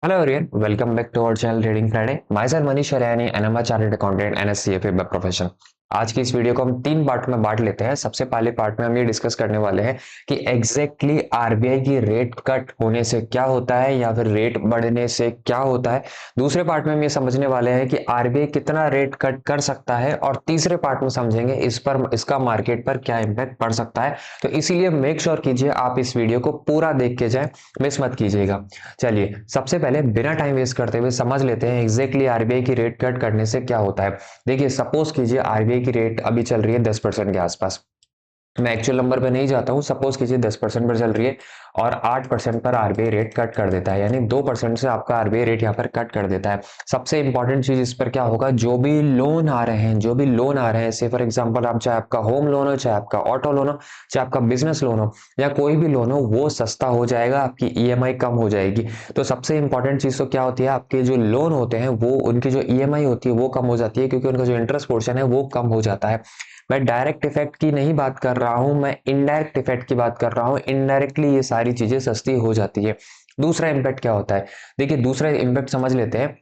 Hello everyone, welcome back to our channel Trading Friday. Myself Manish Haryani and I'm a chartered accountant and a CFA by profession. आज की इस video को हम तीन part में बांट लेते हैं। सबसे पहले पार्ट में हम ये डिस्कस करने वाले हैं कि एग्जैक्टली आरबीआई की रेट कट होने से क्या होता है या फिर रेट बढ़ने से क्या होता है। दूसरे पार्ट में हम ये समझने वाले हैं कि आरबीआई कितना रेट कट कर सकता है और तीसरे पार्ट में समझेंगे इस पर इसका मार्केट पर क्या इम्पैक्ट पड़ सकता है। तो इसीलिए मेक श्योर कीजिए आप इस वीडियो को पूरा देख के जाए, मिस मत कीजिएगा। चलिए सबसे पहले बिना टाइम वेस्ट करते हुए समझ लेते हैं एग्जैक्टली आरबीआई की रेट कट करने से क्या होता है। देखिए सपोज कीजिए आरबीआई की रेट अभी चल रही है 10% के आसपास। मैं एक्चुअल नंबर पे नहीं जाता हूँ, सपोज कीजिए 10% पर चल रही है और 8% पर आरबीआई रेट कट कर देता है, यानी 2% से आपका आरबीआई रेट यहाँ पर कट कर देता है। सबसे इंपॉर्टेंट चीज इस पर क्या होगा, जो भी लोन आ रहे हैं, जो भी लोन आ रहे हैं, से फॉर एग्जांपल आप चाहे आपका होम लोन हो, चाहे आपका ऑटो लोन हो, चाहे आपका बिजनेस लोन हो या कोई भी लोन हो, वो सस्ता हो जाएगा, आपकी ईएमआई कम हो जाएगी। तो सबसे इंपॉर्टेंट चीज तो क्या होती है, आपके जो लोन होते हैं वो उनकी जो ईएमआई होती है वो कम हो जाती है, क्योंकि उनका जो इंटरेस्ट पोर्शन है वो कम हो जाता है। मैं डायरेक्ट इफेक्ट की नहीं बात कर रहा हूं, मैं इनडायरेक्ट इफेक्ट की बात कर रहा हूं। इनडायरेक्टली ये सारी चीजें सस्ती हो जाती है। दूसरा इम्पैक्ट क्या होता है, देखिए दूसरा इम्पैक्ट समझ लेते हैं।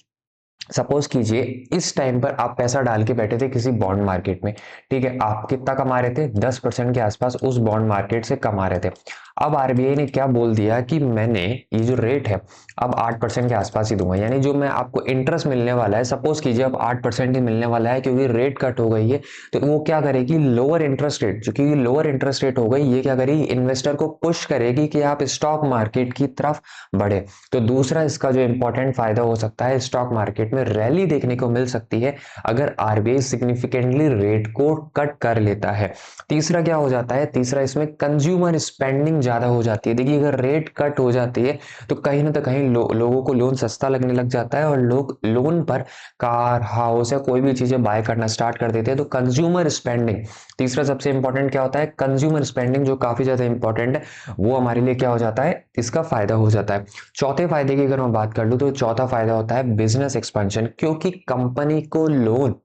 सपोज कीजिए इस टाइम पर आप पैसा डाल के बैठे थे किसी बॉन्ड मार्केट में, ठीक है, आप कितना कमा रहे थे, 10% के आसपास उस बॉन्ड मार्केट से कमा रहे थे। अब आरबीआई ने क्या बोल दिया कि मैंने ये जो रेट है अब 8% के आसपास ही दूंगा, यानी जो मैं आपको इंटरेस्ट मिलने वाला है, सपोज कीजिए अब 8% ही मिलने वाला है क्योंकि रेट कट हो गई है। तो वो क्या करेगी, लोअर इंटरेस्ट रेट, जो कि लोअर इंटरेस्ट रेट हो गई, ये क्या करेगी, इन्वेस्टर को पुश करेगी कि आप स्टॉक मार्केट की तरफ बढ़े। तो दूसरा इसका जो इंपॉर्टेंट फायदा हो सकता है, स्टॉक मार्केट में रैली देखने को मिल सकती है अगर आरबीआई सिग्निफिकेंटली रेट को कट कर लेता है। तीसरा क्या हो जाता है, तीसरा इसमें कंज्यूमर स्पेंडिंग ज्यादा हो जाती है। देखिए अगर रेट कट हो जाती है तो कहीं ना कहीं लोगों को लोन सस्ता लगने लग जाता है और लोग लोन पर कार, हाउस या कोई भी चीजें बाय करना स्टार्ट कर देते हैं। तो कंज्यूमर स्पेंडिंग, तीसरा सबसे इंपॉर्टेंट क्या होता है, कंज्यूमर स्पेंडिंग, जो काफी ज्यादा इंपॉर्टेंट है, वो हमारे लिए क्या हो जाता है, इसका फायदा हो जाता है। चौथे फायदे की अगर मैं बात कर लूं तो चौथा फायदा होता है बिजनेस एक्सपेंशन, क्योंकि कंपनी को लोन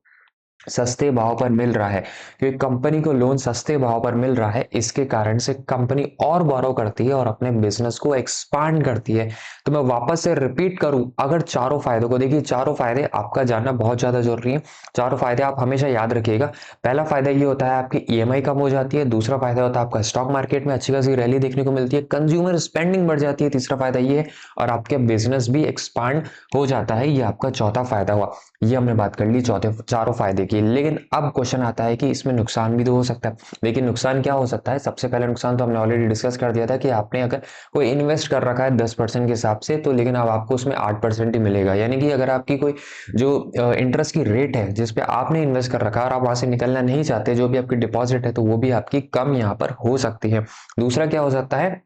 सस्ते भाव पर मिल रहा है, क्योंकि कंपनी को लोन सस्ते भाव पर मिल रहा है, इसके कारण से कंपनी और बोरो करती है और अपने बिजनेस को एक्सपांड करती है। तो मैं वापस से रिपीट करूं, अगर चारों फायदों को देखिए, चारों फायदे आपका जानना बहुत ज्यादा जरूरी है। चारों फायदे आप हमेशा याद रखिएगा। पहला फायदा ये होता है आपकी ईएमआई कम हो जाती है। दूसरा फायदा होता है आपका स्टॉक मार्केट में अच्छी खासी रैली देखने को मिलती है। कंज्यूमर स्पेंडिंग बढ़ जाती है, तीसरा फायदा ये है। और आपके बिजनेस भी एक्सपांड हो जाता है, ये आपका चौथा फायदा हुआ। ये हमने बात कर ली चौथे चारों फायदे की। लेकिन अब क्वेश्चन आता है कि इसमें नुकसान भी तो हो सकता है। लेकिन नुकसान क्या हो सकता है, सबसे पहले नुकसान तो हमने ऑलरेडी डिस्कस कर दिया था कि आपने अगर कोई इन्वेस्ट कर रखा है 10% के हिसाब से, तो लेकिन अब आपको उसमें 8% ही मिलेगा। यानी कि अगर आपकी कोई जो इंटरेस्ट की रेट है जिसपे आपने इन्वेस्ट कर रखा है और आप वहां से निकलना नहीं चाहते, जो भी आपकी डिपॉजिट है, तो वो भी आपकी कम यहाँ पर हो सकती है। दूसरा क्या हो सकता है,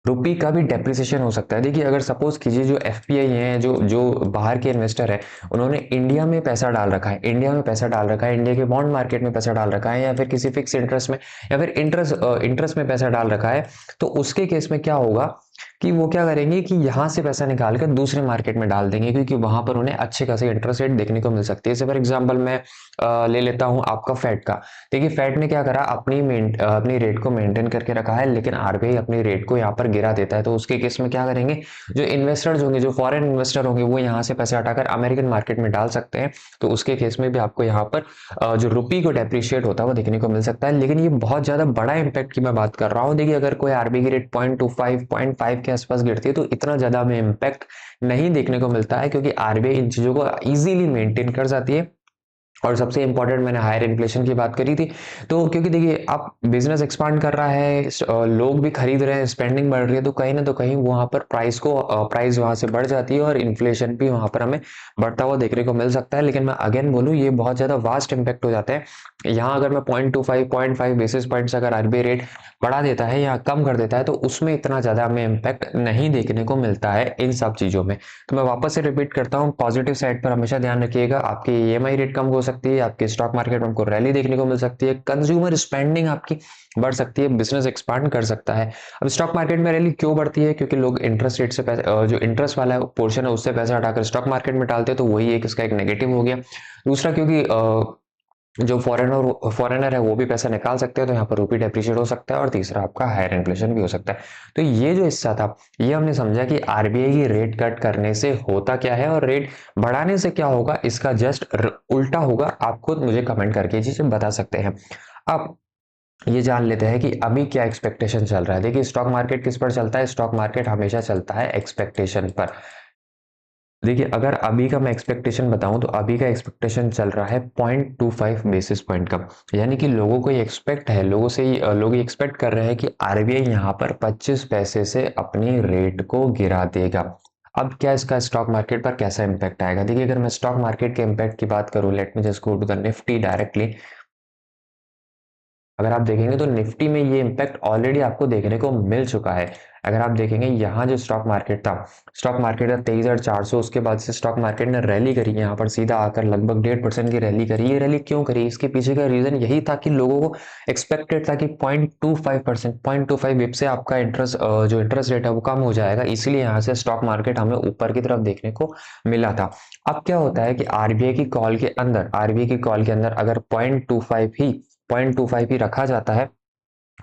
रुपी का भी डेप्रिसिएशन हो सकता है। देखिए अगर सपोज कीजिए जो एफपीआई है, जो जो बाहर के इन्वेस्टर है, उन्होंने इंडिया में पैसा डाल रखा है, इंडिया में पैसा डाल रखा है, इंडिया के बॉन्ड मार्केट में पैसा डाल रखा है, या फिर किसी फिक्स इंटरेस्ट में, या फिर इंटरेस्ट में पैसा डाल रखा है, तो उसके केस में क्या होगा कि वो क्या करेंगे कि यहाँ से पैसा निकाल कर दूसरे मार्केट में डाल देंगे, क्योंकि वहां पर उन्हें अच्छे खासे इंटरेस्ट रेट देखने को मिल सकती है। जैसे फॉर एग्जाम्पल मैं ले लेता हूँ आपका फेड का। देखिए फेड ने क्या करा, अपनी रेट को मेंटेन करके रखा है, लेकिन आरबीआई अपनी रेट को यहाँ पर गिरा देता है। तो उसके केस में क्या करेंगे, जो इन्वेस्टर्स होंगे, जो फॉरेन इन्वेस्टर होंगे, वो यहाँ से पैसे हटाकर अमेरिकन मार्केट में डाल सकते हैं। तो उसके केस में भी आपको यहाँ पर जो रुपी को डेप्रिशिएट होता है वो देखने को मिल सकता है। लेकिन ये बहुत ज्यादा बड़ा इंपैक्ट की मैं बात कर रहा हूँ। देखिए अगर कोई आरबीआई की रेट 0.25 0.5 के आसपास गिरती है तो इतना ज्यादा हमें इम्पैक्ट नहीं देखने को मिलता है, क्योंकि आरबीआई इन चीजों को इजीली मेंटेन कर जाती है। और सबसे इंपॉर्टेंट, मैंने हायर इन्फ्लेशन की बात करी थी। तो क्योंकि देखिए आप बिजनेस एक्सपांड कर रहा है, लोग भी खरीद रहे हैं, स्पेंडिंग बढ़ रही है, तो कहीं ना तो कहीं वहां पर प्राइस वहां से बढ़ जाती है और इन्फ्लेशन भी वहां पर हमें बढ़ता हुआ देखने को मिल सकता है। लेकिन मैं अगेन बोलूँ, ये बहुत ज्यादा वास्ट इंपैक्ट हो जाता है। यहाँ अगर मैं 0.25 0.5 बेसिस पॉइंट्स अगर आरबीआई रेट बढ़ा देता है या कम कर देता है, तो उसमें इतना ज्यादा हमें इम्पैक्ट नहीं देखने को मिलता है इन सब चीजों में। तो मैं वापस से रिपीट करता हूँ, पॉजिटिव साइड पर हमेशा ध्यान रखिएगा। आपकी ईएमआई रेट कम हो सकती है, आपके स्टॉक मार्केट में आपको रैली देखने को मिल सकती है, कंज्यूमर स्पेंडिंग आपकी बढ़ सकती है, बिजनेस एक्सपांड कर सकता है। अब स्टॉक मार्केट में रैली क्यों बढ़ती है, क्योंकि लोग इंटरेस्ट रेट से पैसे, जो इंटरेस्ट वाला पोर्शन है उससे पैसा हटाकर स्टॉक मार्केट में डालते हैं, तो वही एक इसका एक नेगेटिव हो गया। दूसरा क्योंकि जो फॉरेनर है वो भी पैसा निकाल सकते हैं, तो यहाँ पर रूपी डेप्रिशिएट हो सकता है, और तीसरा आपका हायर इन्फ्लेशन भी हो सकता है। तो ये जो हिस्सा था, ये हमने समझा कि आरबीआई की रेट कट करने से होता क्या है और रेट बढ़ाने से क्या होगा, इसका जस्ट उल्टा होगा। आप खुद मुझे कमेंट करके ये चीजें बता सकते हैं। अब ये जान लेते हैं कि अभी क्या एक्सपेक्टेशन चल रहा है। देखिए, स्टॉक मार्केट किस पर चलता है? स्टॉक मार्केट हमेशा चलता है एक्सपेक्टेशन पर। देखिए, अगर अभी का मैं एक्सपेक्टेशन बताऊं तो अभी का एक्सपेक्टेशन चल रहा है 0.25 बेसिस पॉइंट का। यानी कि लोगों को ये एक्सपेक्ट है, लोग ये एक्सपेक्ट कर रहे हैं कि आरबीआई यहाँ पर 25 पैसे से अपनी रेट को गिरा देगा। अब क्या इसका स्टॉक मार्केट पर कैसा इंपैक्ट आएगा? देखिए, अगर मैं स्टॉक मार्केट के इंपैक्ट की बात करूं, let me just go to the Nifty directly. अगर आप देखेंगे तो निफ्टी में ये इम्पैक्ट ऑलरेडी आपको देखने को मिल चुका है। अगर आप देखेंगे यहाँ जो स्टॉक मार्केट था 23,400, उसके बाद से स्टॉक मार्केट ने रैली करी, यहाँ पर सीधा आकर लगभग 1.5% की रैली करी। ये रैली क्यों करी? इसके पीछे का रीजन यही था कि लोगों को एक्सपेक्टेड था कि 0.25%, 0.25 बिप से आपका जो इंटरेस्ट रेट है वो कम हो जाएगा, इसीलिए यहाँ से स्टॉक मार्केट हमें ऊपर की तरफ देखने को मिला था। अब क्या होता है कि आरबीआई की कॉल के अंदर अगर 0.25 ही रखा जाता है,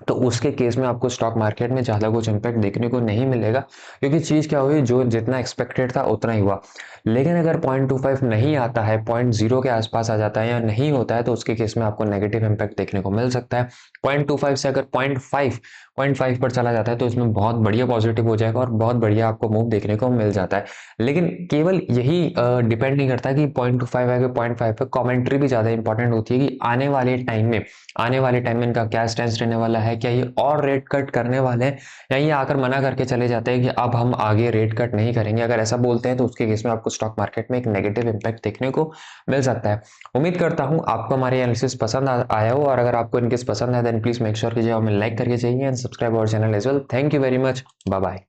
तो उसके केस में आपको स्टॉक मार्केट में ज़्यादा कुछ इम्पैक्ट देखने को नहीं मिलेगा, क्योंकि चीज़ क्या हुई, जो जितना एक्सपेक्टेड था उतना ही हुआ। लेकिन अगर 0.25 नहीं आता है, 0.0 के आसपास आ जाता है या नहीं होता है, तो उसके केस में आपको नेगेटिव इम्पैक्ट देखने को मिल सकता है। 0.25 से अगर 0.5 पर चला जाता है, तो इसमें बहुत बढ़िया पॉजिटिव हो जाएगा और बहुत बढ़िया आपको मूव देखने को मिल जाता है। लेकिन केवल यही डिपेंड नहीं करता कि 0.25 है कि 0.5 पे, कॉमेंट्री भी ज़्यादा इंपॉर्टेंट होती है कि आने वाले टाइम में इनका क्या स्टैंस रहने वाला है, क्या ये और रेट कट करने वाले हैं, या ये आकर मना करके चले जाते हैं कि अब हम आगे रेट कट नहीं करेंगे। अगर ऐसा बोलते हैं तो उसके केस में आपको स्टॉक मार्केट में एक नेगेटिव इम्पैक्ट देखने को मिल सकता है। उम्मीद करता हूँ आपको हमारी एनालिसिस पसंद आया हो, और अगर आपको इनकेस पसंद है देन प्लीज मेक श्योर कीजिए हमें लाइक करके चाहिए and subscribe our channel as well. Thank you very much, bye bye.